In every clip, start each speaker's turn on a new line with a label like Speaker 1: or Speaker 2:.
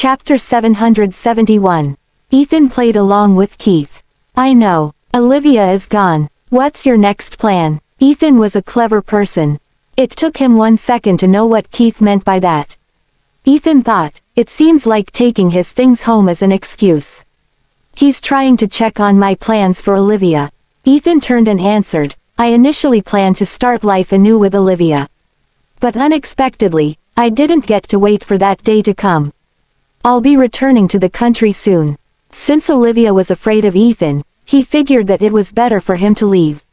Speaker 1: Chapter 771. Ethan played along with Keith. I know. Olivia is gone. What's your next plan? Ethan was a clever person. It took him 1 second to know what Keith meant by that. Ethan thought, it seems like taking his things home as an excuse. He's trying to check on my plans for Olivia. Ethan turned and answered, I initially planned to start life anew with Olivia. But unexpectedly, I didn't get to wait for that day to come. I'll be returning to the country soon. Since Olivia was afraid of Ethan, he figured that it was better for him to leave.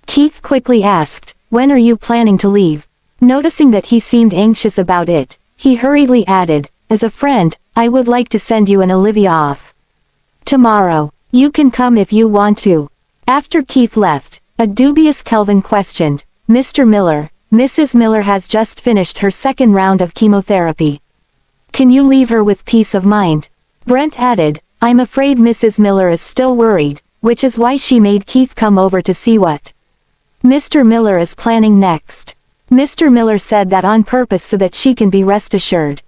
Speaker 1: Keith quickly asked, when are you planning to leave? Noticing that he seemed anxious about it, he hurriedly added, as a friend, I would like to send you and Olivia off. Tomorrow. You can come if you want to. After Keith left, a dubious Kelvin questioned, Mr. Miller, Mrs. Miller has just finished her second round of chemotherapy. Can you leave her with peace of mind? Brent added, I'm afraid Mrs. Miller is still worried, which is why she made Keith come over to see what Mr. Miller is planning next. Mr. Miller said that on purpose so that she can be rest assured.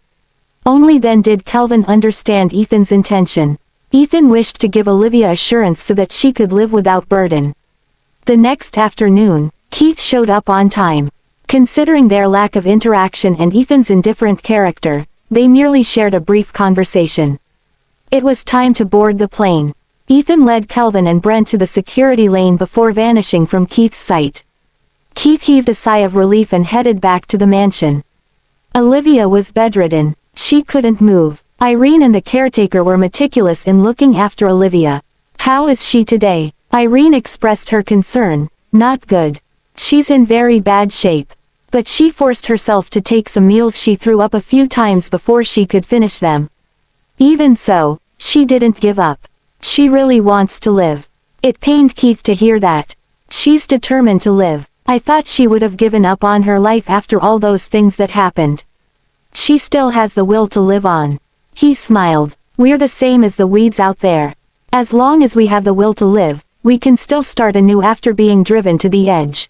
Speaker 1: Only then did Kelvin understand Ethan's intention. Ethan wished to give Olivia assurance so that she could live without burden. The next afternoon, Keith showed up on time. Considering their lack of interaction and Ethan's indifferent character, they merely shared a brief conversation. It was time to board the plane. Ethan led Kelvin and Brent to the security lane before vanishing from Keith's sight. Keith heaved a sigh of relief and headed back to the mansion. Olivia was bedridden. She couldn't move. Irene and the caretaker were meticulous in looking after Olivia. How is she today? Irene expressed her concern. Not good. She's in very bad shape. But she forced herself to take some meals. She threw up a few times before she could finish them. Even so, she didn't give up. She really wants to live. It pained Keith to hear that. She's determined to live. I thought she would have given up on her life after all those things that happened. She still has the will to live on. He smiled. We're the same as the weeds out there. As long as we have the will to live, we can still start anew after being driven to the edge.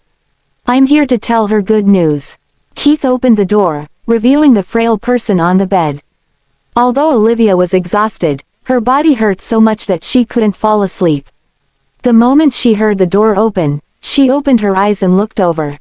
Speaker 1: I'm here to tell her good news. Keith opened the door, revealing the frail person on the bed. Although Olivia was exhausted, her body hurt so much that she couldn't fall asleep. The moment she heard the door open, she opened her eyes and looked over.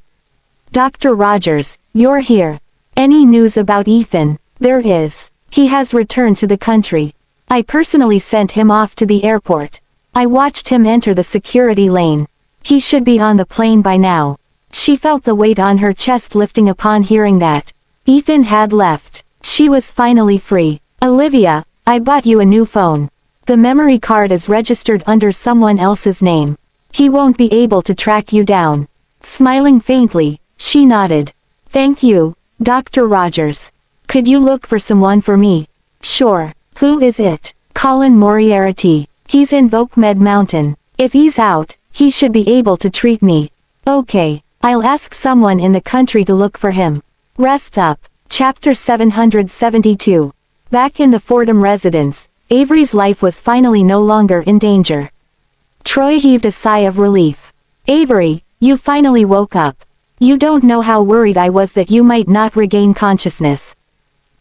Speaker 1: Dr. Rogers, you're here. Any news about Ethan? There is. He has returned to the country. I personally sent him off to the airport. I watched him enter the security lane. He should be on the plane by now. She felt the weight on her chest lifting upon hearing that Ethan had left. She was finally free. Olivia, I bought you a new phone. The memory card is registered under someone else's name. He won't be able to track you down. Smiling faintly, she nodded. Thank you, Dr. Rogers. Could you look for someone for me? Sure. Who is it? Colin Moriarty. He's in Oakmead Mountain. If he's out, he should be able to treat me. Okay, I'll ask someone in the country to look for him. Rest up. Chapter 772. Back in the Fordham residence, Avery's life was finally no longer in danger. Troy heaved a sigh of relief. Avery, you finally woke up. You don't know how worried I was that you might not regain consciousness.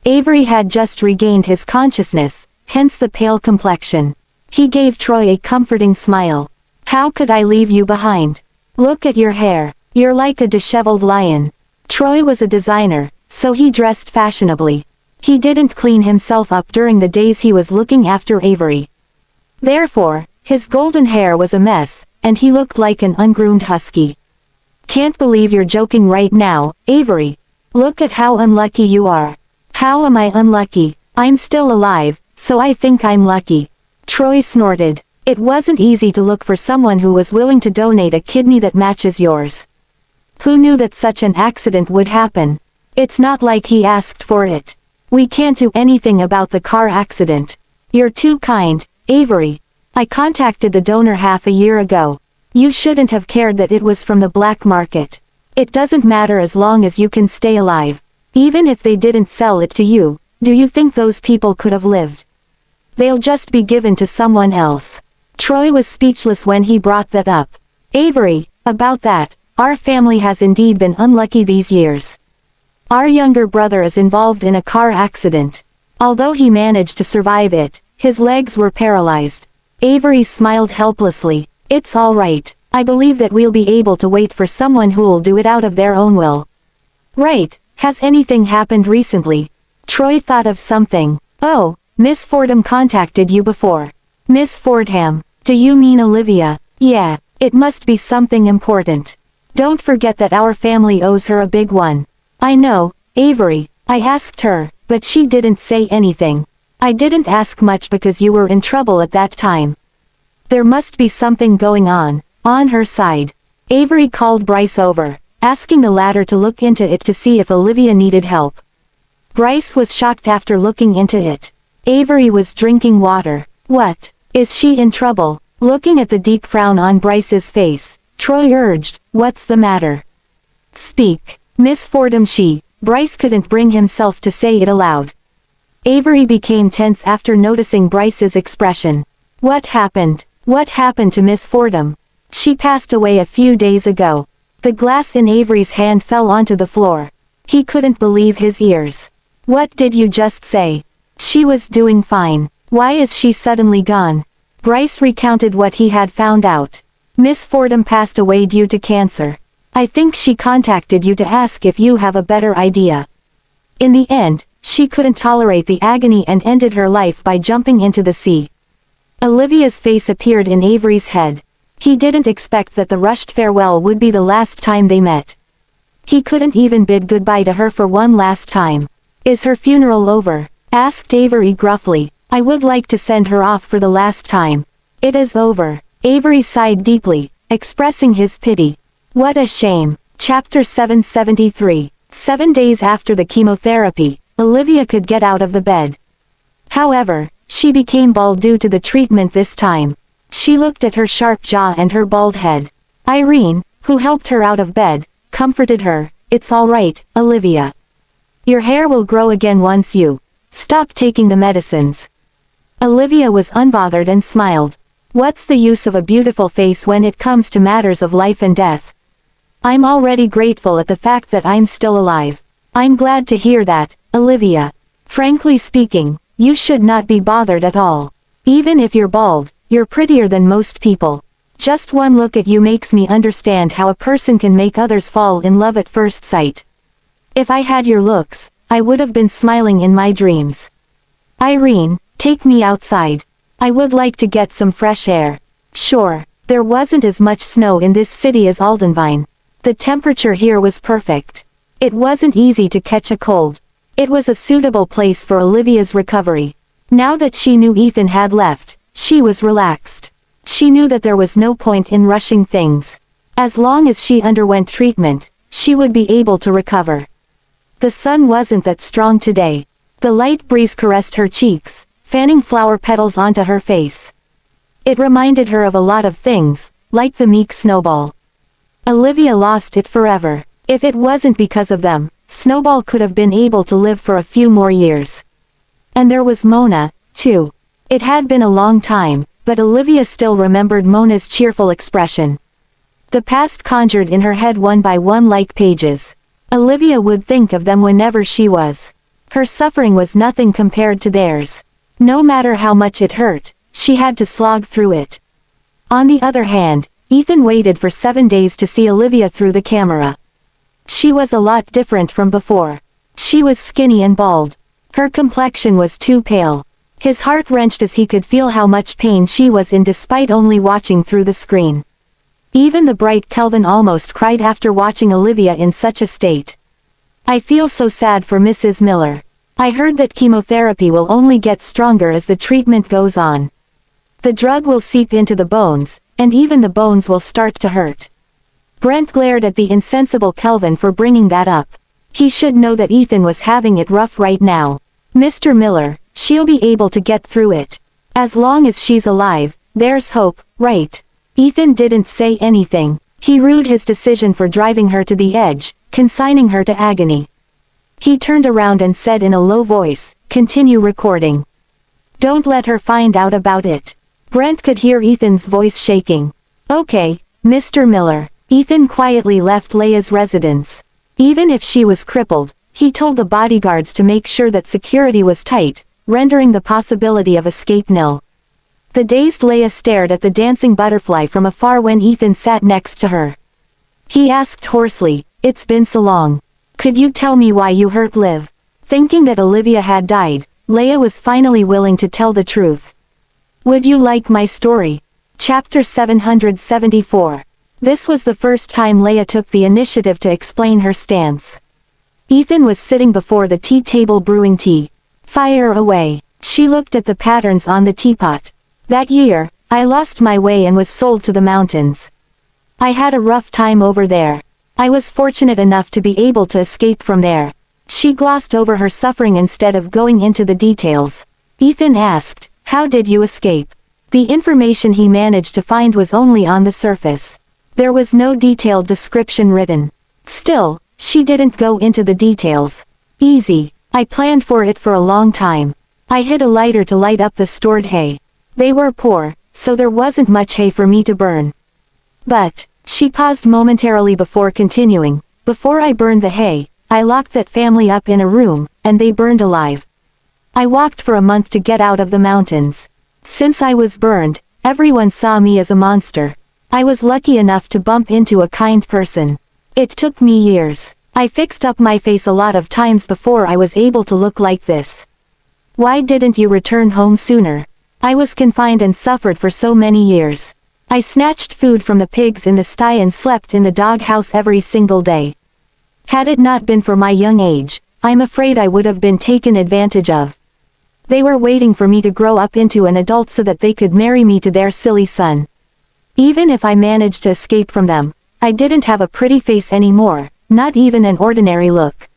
Speaker 1: Avery had just regained his consciousness, hence the pale complexion. He gave Troy a comforting smile. How could I leave you behind? Look at your hair. You're like a disheveled lion. Troy was a designer, so he dressed fashionably. He didn't clean himself up during the days he was looking after Avery. Therefore, his golden hair was a mess, and he looked like an ungroomed husky. Can't believe you're joking right now, Avery. Look at how unlucky you are. How am I unlucky? I'm still alive, so I think I'm lucky. Troy snorted. It wasn't easy to look for someone who was willing to donate a kidney that matches yours. Who knew that such an accident would happen? It's not like he asked for it. We can't do anything about the car accident. You're too kind, Avery. I contacted the donor half a year ago. You shouldn't have cared that it was from the black market. It doesn't matter as long as you can stay alive. Even if they didn't sell it to you, do you think those people could have lived? They'll just be given to someone else. Troy was speechless when he brought that up. Avery, about that, our family has indeed been unlucky these years. Our younger brother is involved in a car accident. Although he managed to survive it, his legs were paralyzed. Avery smiled helplessly. It's all right. I believe that we'll be able to wait for someone who'll do it out of their own will. Right. Has anything happened recently? Troy thought of something. Oh, Miss Fordham contacted you before. Miss Fordham. Do you mean Olivia? Yeah, it must be something important. Don't forget that our family owes her a big one. I know, Avery. I asked her, but she didn't say anything. I didn't ask much because you were in trouble at that time. There must be something going on her side. Avery called Bryce over, asking the latter to look into it to see if Olivia needed help. Bryce was shocked after looking into it. Avery was drinking water. What? Is she in trouble? Looking at the deep frown on Bryce's face, Troy urged, what's the matter? Speak. Miss Fordham. Bryce couldn't bring himself to say it aloud. Avery became tense after noticing Bryce's expression. What happened? What happened to Miss Fordham? She passed away a few days ago. The glass in Avery's hand fell onto the floor. He couldn't believe his ears. What did you just say? She was doing fine. Why is she suddenly gone? Bryce recounted what he had found out. Miss Fordham passed away due to cancer. I think she contacted you to ask if you have a better idea. In the end, she couldn't tolerate the agony and ended her life by jumping into the sea. Olivia's face appeared in Avery's head. He didn't expect that the rushed farewell would be the last time they met. He couldn't even bid goodbye to her for one last time. Is her funeral over? Asked Avery gruffly. I would like to send her off for the last time. It is over. Avery sighed deeply, expressing his pity. What a shame. Chapter 773. 7 days after the chemotherapy, Olivia could get out of the bed. However, she became bald due to the treatment this time. She looked at her sharp jaw and her bald head. Irene, who helped her out of bed, comforted her. It's all right, Olivia. Your hair will grow again once you stop taking the medicines. Olivia was unbothered and smiled. What's the use of a beautiful face when it comes to matters of life and death? I'm already grateful at the fact that I'm still alive. I'm glad to hear that, Olivia. Frankly speaking, you should not be bothered at all. Even if you're bald, you're prettier than most people. Just one look at you makes me understand how a person can make others fall in love at first sight. If I had your looks, I would have been smiling in my dreams. Irene, take me outside. I would like to get some fresh air. Sure, there wasn't as much snow in this city as Aldenvine. The temperature here was perfect. It wasn't easy to catch a cold. It was a suitable place for Olivia's recovery. Now that she knew Ethan had left, she was relaxed. She knew that there was no point in rushing things. As long as she underwent treatment, she would be able to recover. The sun wasn't that strong today. The light breeze caressed her cheeks, fanning flower petals onto her face. It reminded her of a lot of things, like the meek Snowball. Olivia lost it forever. If it wasn't because of them, Snowball could have been able to live for a few more years. And there was Mona, too. It had been a long time, but Olivia still remembered Mona's cheerful expression. The past conjured in her head one by one like pages. Olivia would think of them whenever she was. Her suffering was nothing compared to theirs. No matter how much it hurt, she had to slog through it. On the other hand, Ethan waited for 7 days to see Olivia through the camera. She was a lot different from before. She was skinny and bald. Her complexion was too pale. His heart wrenched as he could feel how much pain she was in despite only watching through the screen. Even the bright Kelvin almost cried after watching Olivia in such a state. I feel so sad for Mrs. Miller. I heard that chemotherapy will only get stronger as the treatment goes on. The drug will seep into the bones, and even the bones will start to hurt. Brent glared at the insensible Kelvin for bringing that up. He should know that Ethan was having it rough right now. Mr. Miller, she'll be able to get through it. As long as she's alive, there's hope, right? Ethan didn't say anything. He rued his decision for driving her to the edge, consigning her to agony. He turned around and said in a low voice, "Continue recording. Don't let her find out about it." Brent could hear Ethan's voice shaking. "Okay, Mr. Miller." Ethan quietly left Leia's residence. Even if she was crippled, he told the bodyguards to make sure that security was tight, rendering the possibility of escape nil. The dazed Leia stared at the dancing butterfly from afar when Ethan sat next to her. He asked hoarsely, "It's been so long. Could you tell me why you hurt Liv?" Thinking that Olivia had died, Leia was finally willing to tell the truth. "Would you like my story?" Chapter 774. This was the first time Leia took the initiative to explain her stance. Ethan was sitting before the tea table brewing tea. "Fire away." She looked at the patterns on the teapot. "That year, I lost my way and was sold to the mountains. I had a rough time over there. I was fortunate enough to be able to escape from there." She glossed over her suffering instead of going into the details. Ethan asked, "How did you escape?" The information he managed to find was only on the surface. There was no detailed description written. Still, she didn't go into the details. "Easy. I planned for it for a long time. I hid a lighter to light up the stored hay. They were poor, so there wasn't much hay for me to burn. But," she paused momentarily before continuing, "before I burned the hay, I locked that family up in a room, and they burned alive. I walked for a month to get out of the mountains. Since I was burned, everyone saw me as a monster. I was lucky enough to bump into a kind person. It took me years. I fixed up my face a lot of times before I was able to look like this. Why didn't you return home sooner? I was confined and suffered for so many years. I snatched food from the pigs in the sty and slept in the doghouse every single day. Had it not been for my young age, I'm afraid I would have been taken advantage of. They were waiting for me to grow up into an adult so that they could marry me to their silly son. Even if I managed to escape from them, I didn't have a pretty face anymore, not even an ordinary look.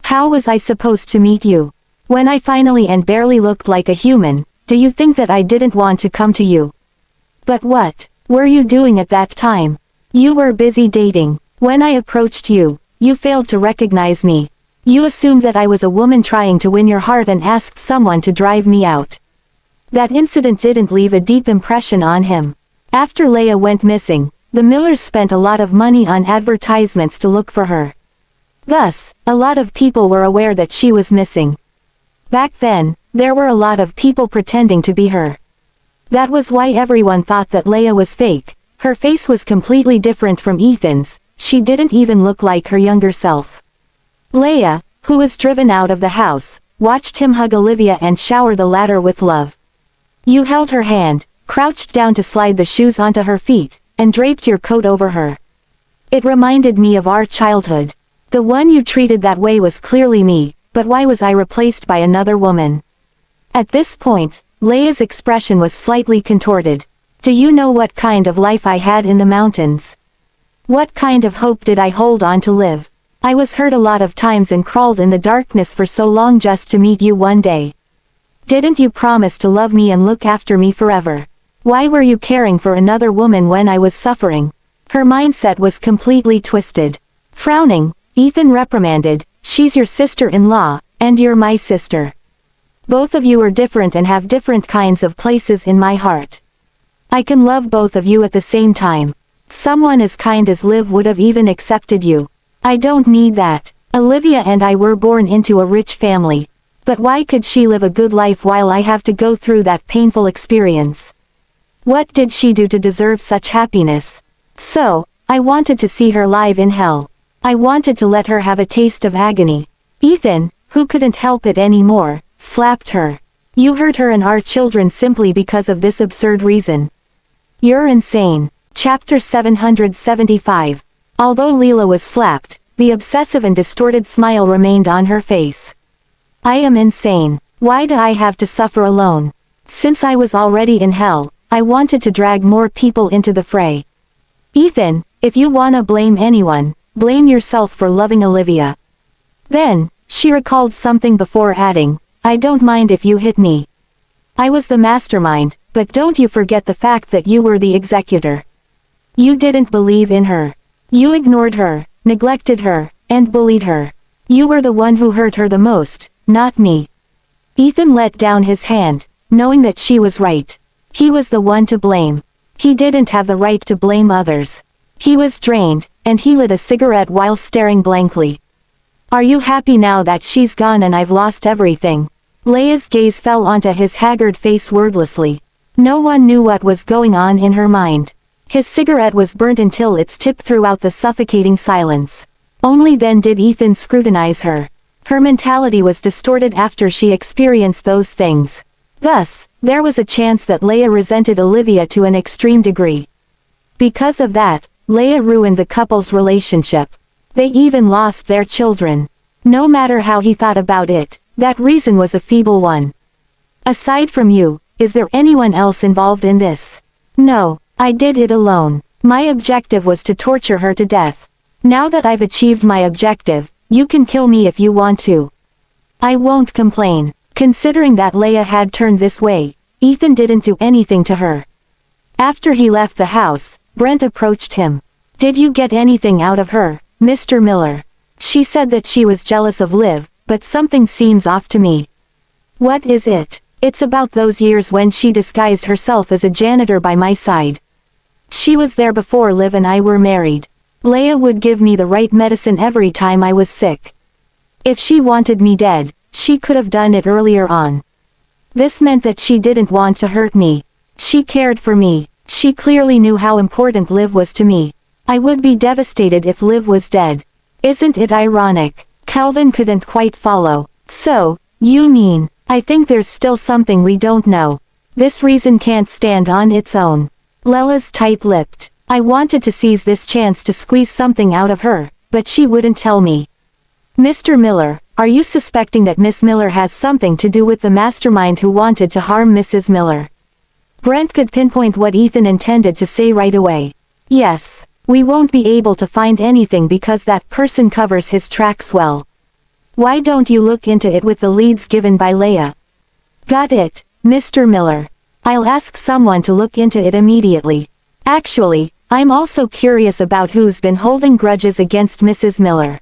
Speaker 1: How was I supposed to meet you? When I finally and barely looked like a human, do you think that I didn't want to come to you? But what were you doing at that time? You were busy dating. When I approached you, you failed to recognize me. You assumed that I was a woman trying to win your heart and asked someone to drive me out. That incident didn't leave a deep impression on him. After Leia went missing, the Millers spent a lot of money on advertisements to look for her. Thus, a lot of people were aware that she was missing. Back then, there were a lot of people pretending to be her. That was why everyone thought that Leia was fake. Her face was completely different from Ethan's. She didn't even look like her younger self. Leia, who was driven out of the house, watched him hug Olivia and shower the latter with love. You held her hand, crouched down to slide the shoes onto her feet, and draped your coat over her. It reminded me of our childhood. The one you treated that way was clearly me, but why was I replaced by another woman? At this point, Leia's expression was slightly contorted. Do you know what kind of life I had in the mountains? What kind of hope did I hold on to live? I was hurt a lot of times and crawled in the darkness for so long just to meet you one day. Didn't you promise to love me and look after me forever? Why were you caring for another woman when I was suffering? Her mindset was completely twisted. Frowning, Ethan reprimanded, "She's your sister-in-law, and you're my sister. Both of you are different and have different kinds of places in my heart. I can love both of you at the same time. Someone as kind as Liv would have even accepted you. I don't need that. Olivia and I were born into a rich family. But why could she live a good life while I have to go through that painful experience? What did she do to deserve such happiness? So, I wanted to see her live in hell. I wanted to let her have a taste of agony." Ethan, who couldn't help it anymore, slapped her. "You hurt her and our children simply because of this absurd reason. You're insane." Chapter 775. Although Leela was slapped, the obsessive and distorted smile remained on her face. "I am insane. Why do I have to suffer alone? Since I was already in hell, I wanted to drag more people into the fray. Ethan, if you wanna blame anyone, blame yourself for loving Olivia." Then, she recalled something before adding, "I don't mind if you hit me. I was the mastermind, but don't you forget the fact that you were the executor. You didn't believe in her. You ignored her, neglected her, and bullied her. You were the one who hurt her the most, not me." Ethan let down his hand, knowing that she was right. He was the one to blame. He didn't have the right to blame others. He was drained, and he lit a cigarette while staring blankly. "Are you happy now that she's gone and I've lost everything? Leia's gaze fell onto his haggard face wordlessly. No one knew what was going on in her mind. His cigarette was burnt until its tip throughout the suffocating silence. Only then did Ethan scrutinize her. Her mentality was distorted after she experienced those things. Thus, there was a chance that Leia resented Olivia to an extreme degree. Because of that, Leia ruined the couple's relationship. They even lost their children. No matter how he thought about it, that reason was a feeble one. Aside from you, is there anyone else involved in this? No, I did it alone. My objective was to torture her to death. Now that I've achieved my objective, you can kill me if you want to. I won't complain. Considering that Leia had turned this way, Ethan didn't do anything to her. After he left the house, Brent approached him. Did you get anything out of her, Mr. Miller? She said that she was jealous of Liv, but something seems off to me. What is it? It's about those years when she disguised herself as a janitor by my side. She was there before Liv and I were married. Leia would give me the right medicine every time I was sick. If she wanted me dead, she could have done it earlier on. This meant that she didn't want to hurt me. She cared for me. She clearly knew how important Liv was to me. I would be devastated if Liv was dead. Isn't it ironic? Calvin couldn't quite follow. So, you mean, I think there's still something we don't know. This reason can't stand on its own. Lella's tight-lipped. I wanted to seize this chance to squeeze something out of her, but she wouldn't tell me. Mr. Miller, are you suspecting that Miss Miller has something to do with the mastermind who wanted to harm Mrs. Miller? Brent could pinpoint what Ethan intended to say right away. Yes, we won't be able to find anything because that person covers his tracks well. Why don't you look into it with the leads given by Leia? Got it, Mr. Miller. I'll ask someone to look into it immediately. Actually, I'm also curious about who's been holding grudges against Mrs. Miller.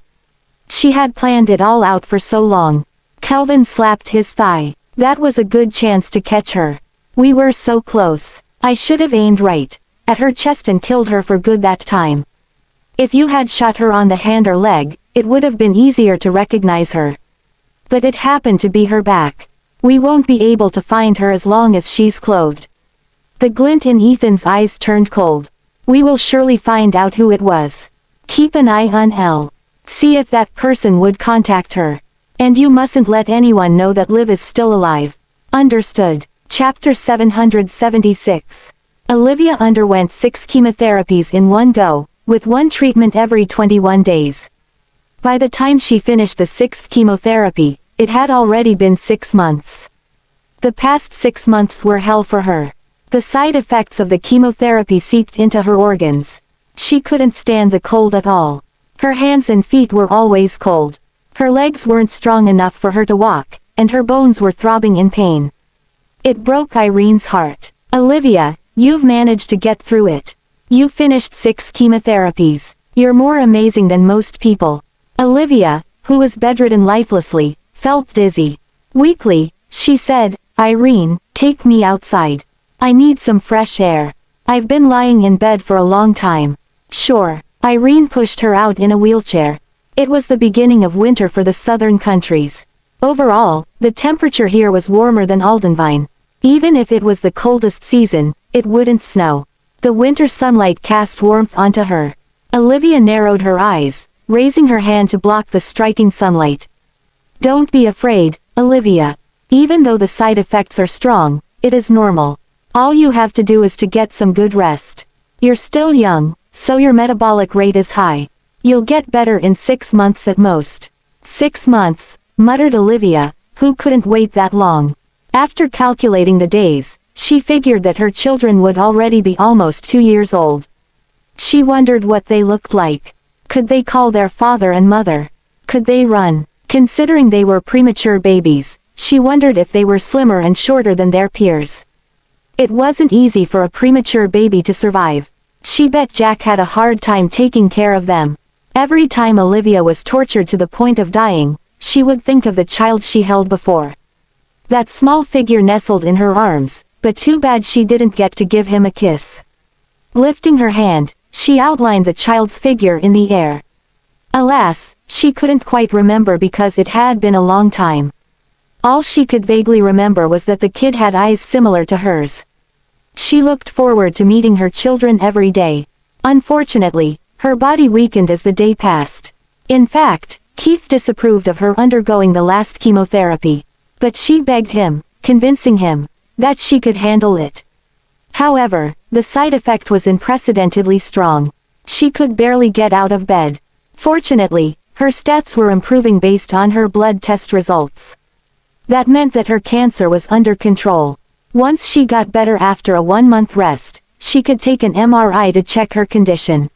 Speaker 1: She had planned it all out for so long. Calvin slapped his thigh. That was a good chance to catch her. We were so close. I should have aimed right at her chest and killed her for good that time. If you had shot her on the hand or leg, it would have been easier to recognize her. But it happened to be her back. We won't be able to find her as long as she's clothed. The glint in Ethan's eyes turned cold. We will surely find out who it was. Keep an eye on Elle. See if that person would contact her. And you mustn't let anyone know that Liv is still alive. Understood. Chapter 776. Olivia underwent 6 chemotherapies in one go, with one treatment every 21 days. By the time she finished the 6th chemotherapy, it had already been 6 months. The past 6 months were hell for her. The side effects of the chemotherapy seeped into her organs. She couldn't stand the cold at all. Her hands and feet were always cold. Her legs weren't strong enough for her to walk, and her bones were throbbing in pain. It broke Irene's heart. Olivia, you've managed to get through it. You finished 6 chemotherapies. You're more amazing than most people. Olivia, who was bedridden lifelessly, felt dizzy. Weakly, she said, Irene, take me outside. I need some fresh air. I've been lying in bed for a long time. Sure. Irene pushed her out in a wheelchair. It was the beginning of winter for the southern countries. Overall, the temperature here was warmer than Aldenvine. Even if it was the coldest season, it wouldn't snow. The winter sunlight cast warmth onto her. Olivia narrowed her eyes, raising her hand to block the striking sunlight. Don't be afraid, Olivia. Even though the side effects are strong, it is normal. All you have to do is to get some good rest. You're still young, so your metabolic rate is high. You'll get better in 6 months at most. 6 months, muttered Olivia, who couldn't wait that long. After calculating the days, she figured that her children would already be almost 2 years old. She wondered what they looked like. Could they call their father and mother? Could they run? Considering they were premature babies, she wondered if they were slimmer and shorter than their peers. It wasn't easy for a premature baby to survive. She bet Jack had a hard time taking care of them. Every time Olivia was tortured to the point of dying, she would think of the child she held before. That small figure nestled in her arms, but too bad she didn't get to give him a kiss. Lifting her hand, she outlined the child's figure in the air. Alas, she couldn't quite remember because it had been a long time. All she could vaguely remember was that the kid had eyes similar to hers. She looked forward to meeting her children every day. Unfortunately, her body weakened as the day passed. In fact, Keith disapproved of her undergoing the last chemotherapy. But she begged him, convincing him that she could handle it. However, the side effect was unprecedentedly strong. She could barely get out of bed. Fortunately, her stats were improving based on her blood test results. That meant that her cancer was under control. Once she got better after a 1-month rest, she could take an MRI to check her condition.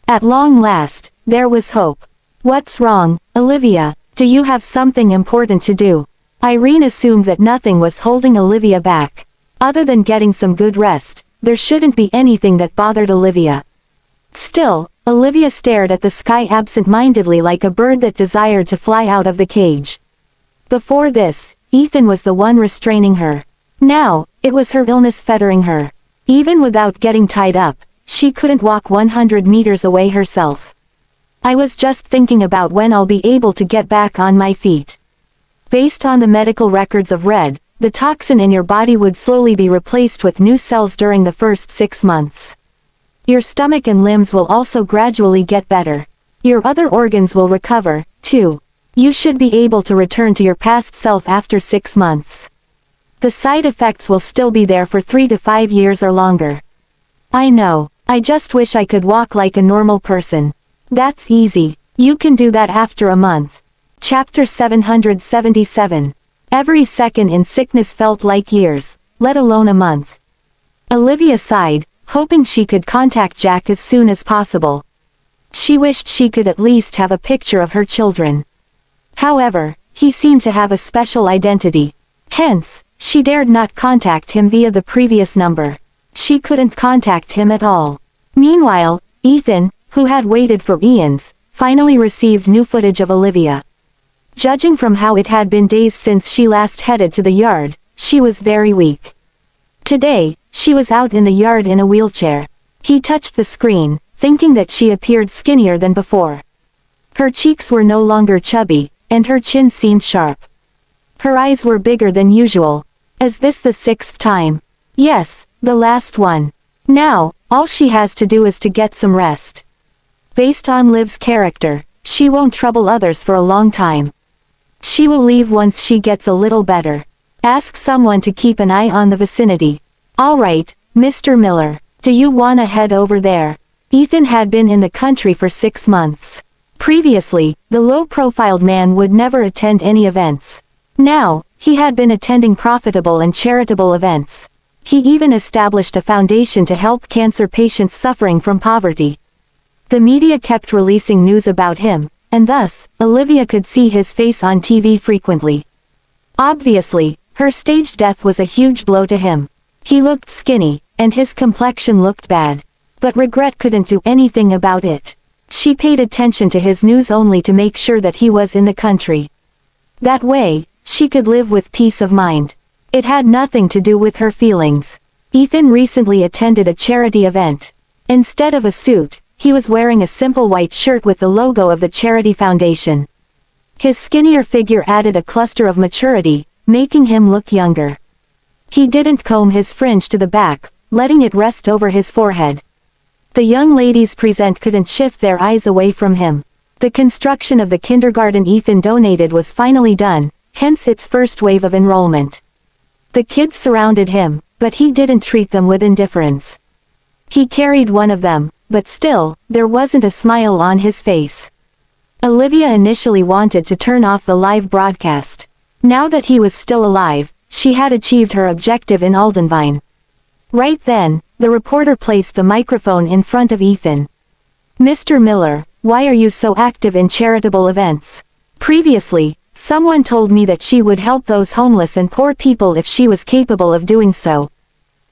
Speaker 1: At long last, there was hope. "What's wrong, Olivia? Do you have something important to do?" Irene assumed that nothing was holding Olivia back. Other than getting some good rest, there shouldn't be anything that bothered Olivia. Still, Olivia stared at the sky absent-mindedly like a bird that desired to fly out of the cage. Before this, Ethan was the one restraining her. Now, it was her illness fettering her. Even without getting tied up, she couldn't walk 100 meters away herself. "I was just thinking about when I'll be able to get back on my feet. Based on the medical records of Red, the toxin in your body would slowly be replaced with new cells during the first 6 months. Your stomach and limbs will also gradually get better. Your other organs will recover, too. You should be able to return to your past self after 6 months. The side effects will still be there for 3 to 5 years or longer." "I know. I just wish I could walk like a normal person." "That's easy. You can do that after a month." Chapter 777. Every second in sickness felt like years, let alone a month. Olivia sighed, hoping she could contact Jack as soon as possible. She wished she could at least have a picture of her children. However, he seemed to have a special identity. Hence, she dared not contact him via the previous number. She couldn't contact him at all. Meanwhile, Ethan, who had waited for eons, finally received new footage of Olivia. Judging from how it had been days since she last headed to the yard, she was very weak. Today, she was out in the yard in a wheelchair. He touched the screen, thinking that she appeared skinnier than before. Her cheeks were no longer chubby, and her chin seemed sharp. Her eyes were bigger than usual. Is this the 6th time? Yes, the last one. Now, all she has to do is to get some rest. Based on Liv's character, she won't trouble others for a long time. She will leave once she gets a little better. Ask someone to keep an eye on the vicinity. All right, Mr. Miller, do you wanna head over there? Ethan had been in the country for 6 months. Previously, the low-profiled man would never attend any events. Now, he had been attending profitable and charitable events. He even established a foundation to help cancer patients suffering from poverty. The media kept releasing news about him, and thus, Olivia could see his face on TV frequently. Obviously, her staged death was a huge blow to him. He looked skinny, and his complexion looked bad. But regret couldn't do anything about it. She paid attention to his news only to make sure that he was in the country. That way, she could live with peace of mind. It had nothing to do with her feelings. Ethan recently attended a charity event. Instead of a suit, he was wearing a simple white shirt with the logo of the charity foundation. His skinnier figure added a cluster of maturity, making him look younger. He didn't comb his fringe to the back, letting it rest over his forehead. The young ladies present couldn't shift their eyes away from him. The construction of the kindergarten Ethan donated was finally done, hence its first wave of enrollment. The kids surrounded him, but he didn't treat them with indifference. He carried one of them, but still, there wasn't a smile on his face. Olivia initially wanted to turn off the live broadcast. Now that he was still alive, she had achieved her objective in Aldenvine. Right then, the reporter placed the microphone in front of Ethan. "Mr. Miller, why are you so active in charitable events? Previously, someone told me that she would help those homeless and poor people if she was capable of doing so.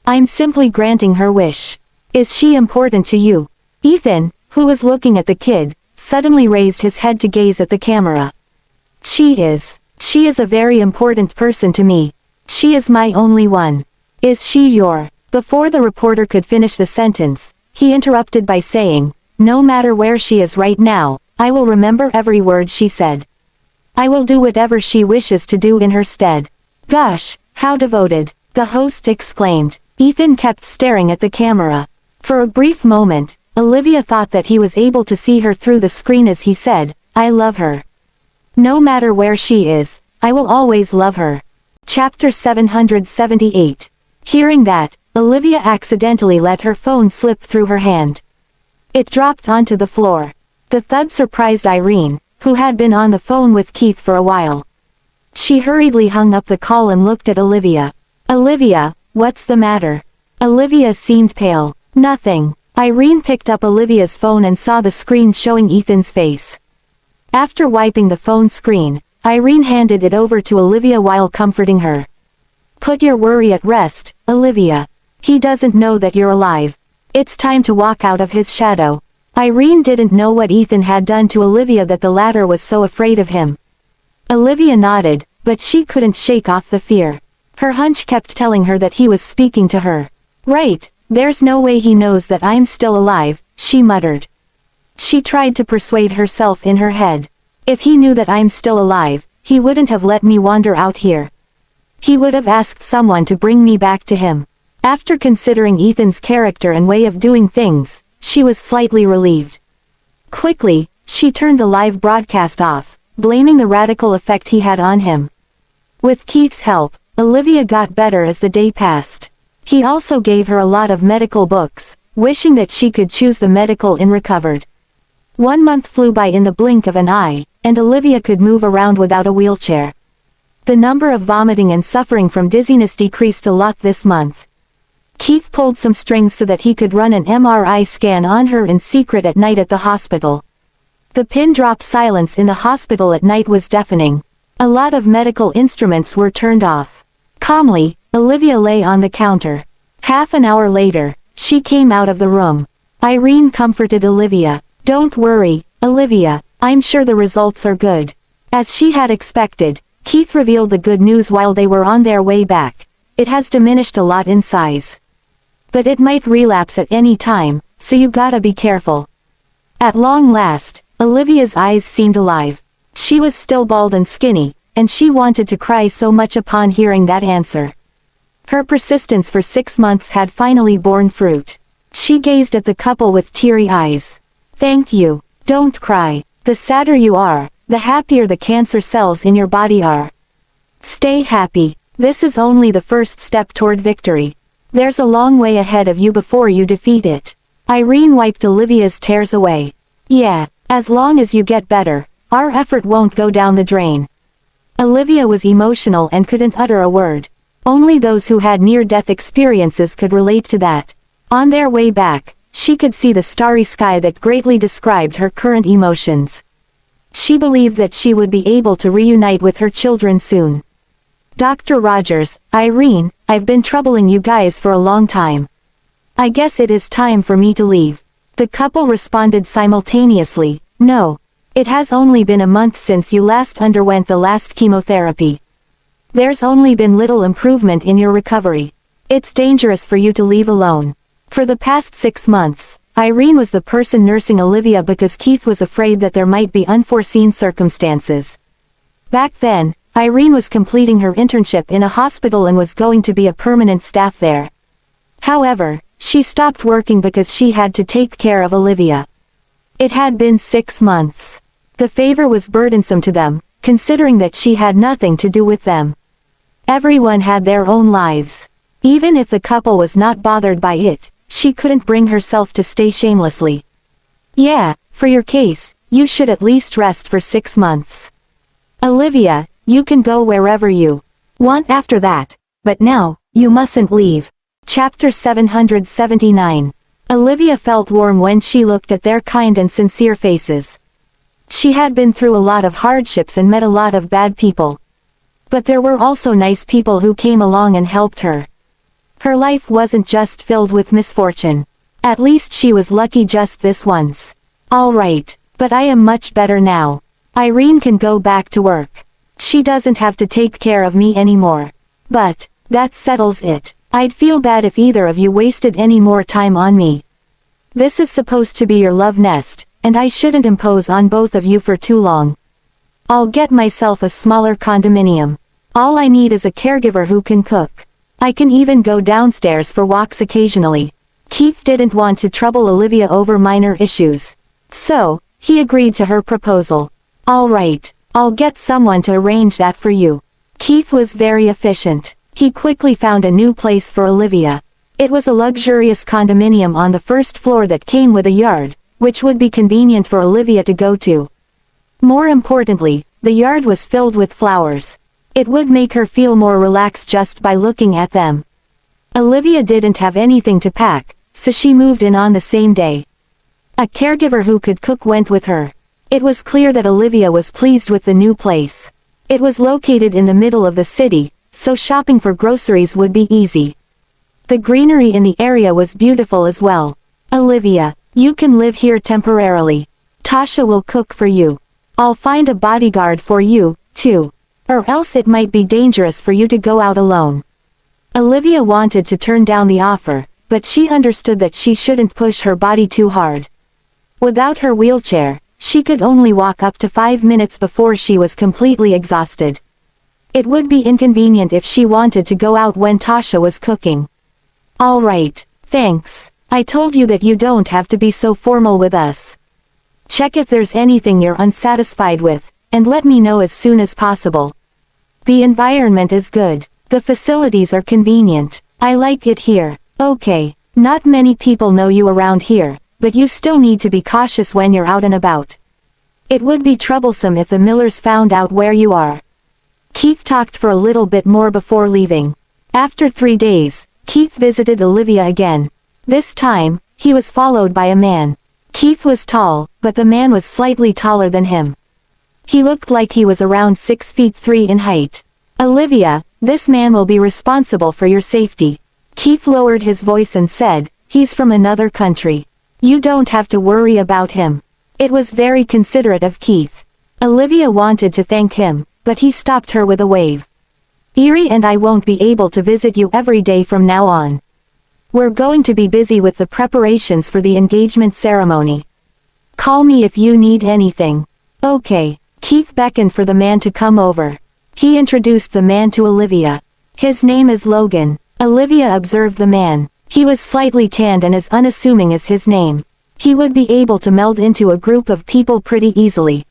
Speaker 1: I'm simply granting her wish. Is she important to you?" Ethan, who was looking at the kid, suddenly raised his head to gaze at the camera. She is a very important person to me. She is my only one. Is she your..." Before the reporter could finish the sentence, he interrupted by saying, "No matter where she is right now, I will remember every word she said." I will do whatever she wishes to do in her stead. Gosh, how devoted, the host exclaimed. Ethan kept staring at the camera. For a brief moment, Olivia thought that he was able to see her through the screen as he said, I love her. No matter where she is, I will always love her. Chapter 778. Hearing that, Olivia accidentally let her phone slip through her hand. It dropped onto the floor. The thud surprised Irene, who had been on the phone with Keith for a while. She hurriedly hung up the call and looked at Olivia. Olivia, what's the matter? Olivia seemed pale. Nothing. Irene picked up Olivia's phone and saw the screen showing Ethan's face. After wiping the phone screen, Irene handed it over to Olivia while comforting her. Put your worry at rest, Olivia. He doesn't know that you're alive. It's time to walk out of his shadow. Irene didn't know what Ethan had done to Olivia that the latter was so afraid of him. Olivia nodded, but she couldn't shake off the fear. Her hunch kept telling her that he was speaking to her. Right, there's no way he knows that I'm still alive, she muttered. She tried to persuade herself in her head. If he knew that I'm still alive, he wouldn't have let me wander out here. He would have asked someone to bring me back to him. After considering Ethan's character and way of doing things, she was slightly relieved. Quickly, she turned the live broadcast off, blaming the radical effect he had on him. With Keith's help, Olivia got better as the day passed. He also gave her a lot of medical books, wishing that she could choose the medical and recovered. 1 month flew by in the blink of an eye, and Olivia could move around without a wheelchair. The number of vomiting and suffering from dizziness decreased a lot this month. Keith pulled some strings so that he could run an MRI scan on her in secret at night at the hospital. The pin-drop silence in the hospital at night was deafening. A lot of medical instruments were turned off. Calmly, Olivia lay on the counter. Half an hour later, she came out of the room. Irene comforted Olivia. Don't worry, Olivia, I'm sure the results are good. As she had expected, Keith revealed the good news while they were on their way back. It has diminished a lot in size. But it might relapse at any time, so you gotta be careful. At long last, Olivia's eyes seemed alive. She was still bald and skinny, and she wanted to cry so much upon hearing that answer. Her persistence for 6 months had finally borne fruit. She gazed at the couple with teary eyes. Thank you. Don't cry. The sadder you are, the happier the cancer cells in your body are. Stay happy. This is only the first step toward victory. There's a long way ahead of you before you defeat it. Irene wiped Olivia's tears away. Yeah, as long as you get better, our effort won't go down the drain. Olivia was emotional and couldn't utter a word. Only those who had near-death experiences could relate to that. On their way back, she could see the starry sky that greatly described her current emotions. She believed that she would be able to reunite with her children soon. Dr. Rogers, Irene, I've been troubling you guys for a long time. I guess it is time for me to leave. The couple responded simultaneously. No. It has only been a month since you last underwent the last chemotherapy. There's only been little improvement in your recovery. It's dangerous for you to leave alone. For the past 6 months, Irene was the person nursing Olivia because Keith was afraid that there might be unforeseen circumstances. Back then, Irene was completing her internship in a hospital and was going to be a permanent staff there. However, she stopped working because she had to take care of Olivia. It had been 6 months. The favor was burdensome to them, considering that she had nothing to do with them. Everyone had their own lives. Even if the couple was not bothered by it, she couldn't bring herself to stay shamelessly. Yeah, for your case, you should at least rest for 6 months. Olivia, you can go wherever you want after that, but now, you mustn't leave. Chapter 779. Olivia felt warm when she looked at their kind and sincere faces. She had been through a lot of hardships and met a lot of bad people. But there were also nice people who came along and helped her. Her life wasn't just filled with misfortune. At least she was lucky just this once. Alright, but I am much better now. Irene can go back to work. She doesn't have to take care of me anymore. But, that settles it. I'd feel bad if either of you wasted any more time on me. This is supposed to be your love nest, and I shouldn't impose on both of you for too long. I'll get myself a smaller condominium. All I need is a caregiver who can cook. I can even go downstairs for walks occasionally. Keith didn't want to trouble Olivia over minor issues. So, he agreed to her proposal. All right, I'll get someone to arrange that for you. Keith was very efficient. He quickly found a new place for Olivia. It was a luxurious condominium on the first floor that came with a yard, which would be convenient for Olivia to go to. More importantly, the yard was filled with flowers. It would make her feel more relaxed just by looking at them. Olivia didn't have anything to pack, so she moved in on the same day. A caregiver who could cook went with her. It was clear that Olivia was pleased with the new place. It was located in the middle of the city, so shopping for groceries would be easy. The greenery in the area was beautiful as well. Olivia, you can live here temporarily. Tasha will cook for you. I'll find a bodyguard for you, too. Or else it might be dangerous for you to go out alone. Olivia wanted to turn down the offer, but she understood that she shouldn't push her body too hard. Without her wheelchair, she could only walk up to 5 minutes before she was completely exhausted. It would be inconvenient if she wanted to go out when Tasha was cooking. All right, thanks. I told you that you don't have to be so formal with us. Check if there's anything you're unsatisfied with, and let me know as soon as possible. The environment is good. The facilities are convenient. I like it here. Okay, not many people know you around here, but you still need to be cautious when you're out and about. It would be troublesome if the Millers found out where you are. Keith talked for a little bit more before leaving. After 3 days, Keith visited Olivia again. This time, he was followed by a man. Keith was tall, but the man was slightly taller than him. He looked like he was around 6 feet 3 in height. Olivia, this man will be responsible for your safety. Keith lowered his voice and said, he's from another country. You don't have to worry about him. It was very considerate of Keith. Olivia wanted to thank him, but he stopped her with a wave. Erie and I won't be able to visit you every day from now on. We're going to be busy with the preparations for the engagement ceremony. Call me if you need anything. Okay. Keith beckoned for the man to come over. He introduced the man to Olivia. His name is Logan. Olivia observed the man. He was slightly tanned and as unassuming as his name. He would be able to meld into a group of people pretty easily.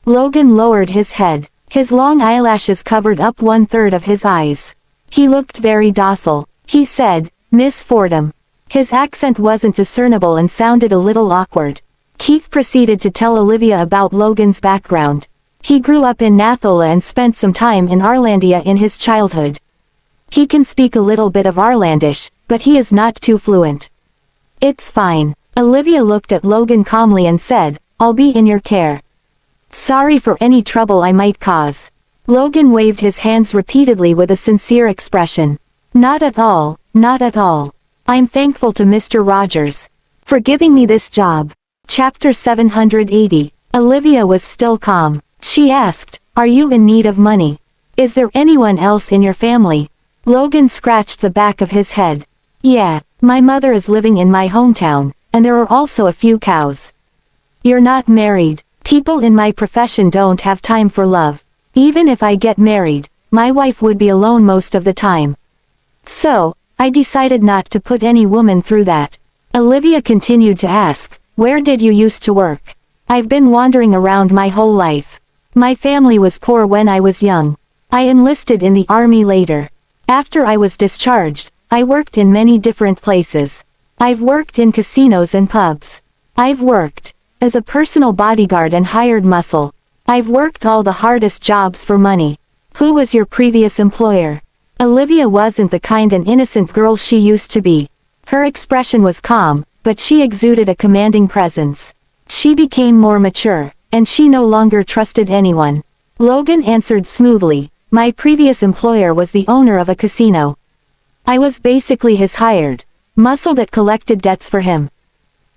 Speaker 1: Logan lowered his head. His long eyelashes covered up 1/3 of his eyes. He looked very docile. He said, Miss Fordham. His accent wasn't discernible and sounded a little awkward. Keith proceeded to tell Olivia about Logan's background. He grew up in Nathola and spent some time in Arlandia in his childhood. He can speak a little bit of Arlandish, but he is not too fluent. It's fine. Olivia looked at Logan calmly and said, I'll be in your care. Sorry for any trouble I might cause. Logan waved his hands repeatedly with a sincere expression. Not at all, not at all. I'm thankful to Mr. Rogers for giving me this job. Chapter 780. Olivia was still calm. She asked, Are you in need of money? Is there anyone else in your family? Logan scratched the back of his head. Yeah, my mother is living in my hometown, and there are also a few cows. You're not married. People in my profession don't have time for love. Even if I get married, my wife would be alone most of the time. So, I decided not to put any woman through that. Olivia continued to ask, Where did you used to work? I've been wandering around my whole life. My family was poor when I was young. I enlisted in the army later. After I was discharged, I worked in many different places. I've worked in casinos and pubs. I've worked as a personal bodyguard and hired muscle. I've worked all the hardest jobs for money. Who was your previous employer? Olivia wasn't the kind and innocent girl she used to be. Her expression was calm, but she exuded a commanding presence. She became more mature, and she no longer trusted anyone. Logan answered smoothly, My previous employer was the owner of a casino. I was basically his hired muscle that collected debts for him.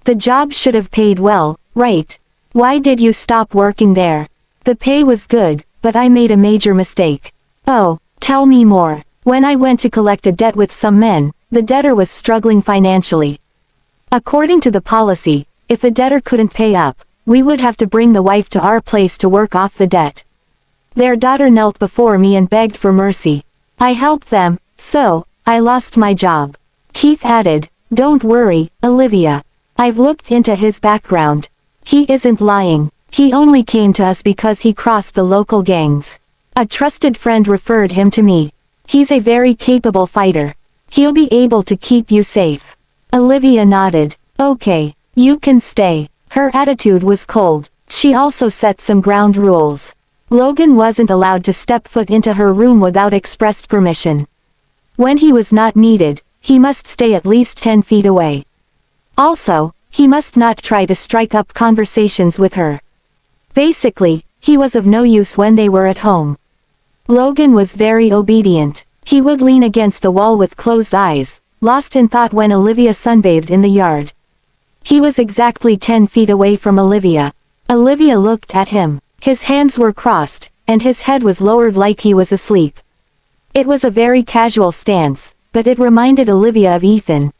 Speaker 1: The job should have paid well, right? Why did you stop working there? The pay was good, but I made a major mistake. Oh, tell me more. When I went to collect a debt with some men, the debtor was struggling financially. According to the policy, if the debtor couldn't pay up, we would have to bring the wife to our place to work off the debt. Their daughter knelt before me and begged for mercy. I helped them, so, I lost my job. Keith added, "Don't worry, Olivia. I've looked into his background. He isn't lying. He only came to us because he crossed the local gangs. A trusted friend referred him to me. He's a very capable fighter. He'll be able to keep you safe." Olivia nodded. "Okay, you can stay." Her attitude was cold. She also set some ground rules. Logan wasn't allowed to step foot into her room without expressed permission. When he was not needed, he must stay at least 10 feet away. Also, he must not try to strike up conversations with her. Basically, he was of no use when they were at home. Logan was very obedient. He would lean against the wall with closed eyes, lost in thought when Olivia sunbathed in the yard. He was exactly 10 feet away from Olivia. Olivia looked at him. His hands were crossed, and his head was lowered like he was asleep. It was a very casual stance, but it reminded Olivia of Ethan.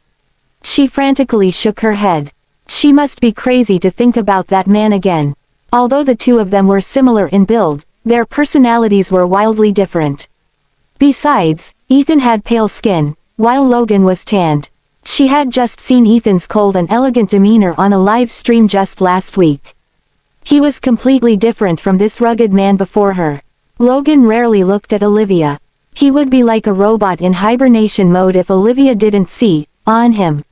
Speaker 1: She frantically shook her head. She must be crazy to think about that man again. Although the two of them were similar in build, their personalities were wildly different. Besides, Ethan had pale skin, while Logan was tanned. She had just seen Ethan's cold and elegant demeanor on a live stream just last week. He was completely different from this rugged man before her. Logan rarely looked at Olivia. He would be like a robot in hibernation mode if Olivia didn't see on him.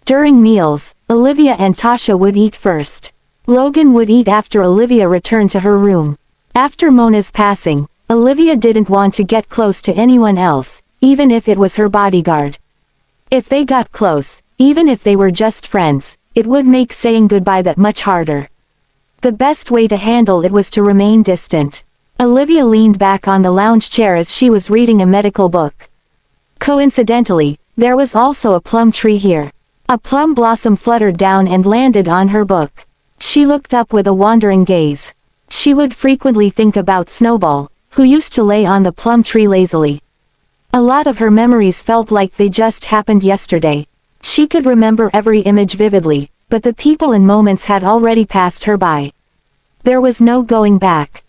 Speaker 1: During meals, Olivia and Tasha would eat first. Logan would eat after Olivia returned to her room. After Mona's passing, Olivia didn't want to get close to anyone else, even if it was her bodyguard. If they got close, even if they were just friends, it would make saying goodbye that much harder. The best way to handle it was to remain distant. Olivia leaned back on the lounge chair as she was reading a medical book. Coincidentally, there was also a plum tree here. A plum blossom fluttered down and landed on her book. She looked up with a wandering gaze. She would frequently think about Snowball, who used to lay on the plum tree lazily. A lot of her memories felt like they just happened yesterday. She could remember every image vividly, but the people and moments had already passed her by. There was no going back.